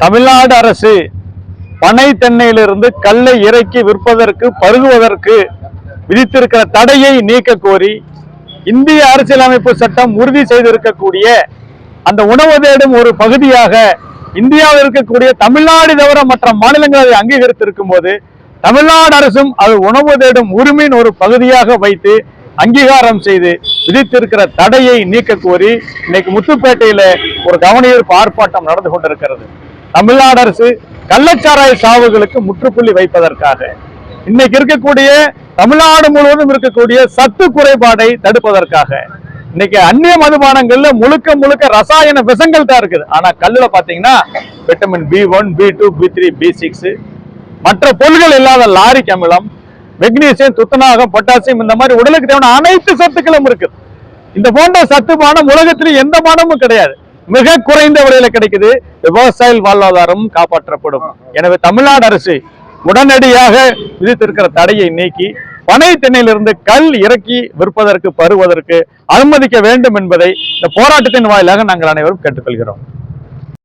தமிழ்நாடு அரசு பனை தென்னையிலிருந்து கல்லை இறக்கி விற்பதற்கு பருகுவதற்கு விதித்திருக்கிற தடையை நீக்க கோரி இந்திய அரசியலமைப்பு சட்டம் உறுதி செய்திருக்கக்கூடிய அந்த உணவு தேடும் ஒரு பகுதியாக இந்தியாவில் இருக்கக்கூடிய தமிழ்நாடு தவிர மற்ற மாநிலங்கள் அதை அங்கீகரித்திருக்கும் போது தமிழ்நாடு அரசும் அது உணவு தேடும் உரிமையின் ஒரு பகுதியாக வைத்து அங்கீகாரம் செய்து விதித்திருக்கிற தடையை நீக்க கோரி இன்னைக்கு முத்துப்பேட்டையில ஒரு கவனஈர்ப்பு ஆர்ப்பாட்டம் நடந்து கொண்டிருக்கிறது. தமிழ்நாடு அரசு கள்ளச்சாராய சாவுகளுக்கு முற்றுப்புள்ளி வைப்பதற்காக இன்னைக்கு இருக்கக்கூடிய தமிழ்நாடு முழுவதும் இருக்கக்கூடிய சத்து குறைபாடை தடுப்பதற்காக இன்னைக்கு அந்நிய மதுபானங்கள்ல முழுக்க முழுக்க ரசாயன விஷங்கள் தான் இருக்குது. ஆனா கல்லுல பாத்தீங்கன்னா vitamin B1, B2, B3, B6 மற்ற பொருள்கள் இல்லாத லாரிக் அமிலம், மெக்னீசியம், துத்தநாகம், பொட்டாசியம் இந்த மாதிரி உடலுக்கு தேவையான அனைத்து சத்துக்களும் இருக்கு. இந்த போன்ற சத்து பானம் உலகத்திலும் எந்த பானமும் கிடையாது, மிக குறைந்த விலையில கிடைக்குது. விவசாய வாழ்வாதாரம் காப்பாற்றப்படும். எனவே தமிழ்நாடு அரசு உடனடியாக விதித்திருக்கிற தடையை நீக்கி பனை தென்னையிலிருந்து கல் இறக்கி விற்பதற்கு பருவதற்கு அனுமதிக்க வேண்டும் என்பதை இந்த போராட்டத்தின் வாயிலாக நாங்கள் அனைவரும் கேட்டுக்கொள்கிறோம்.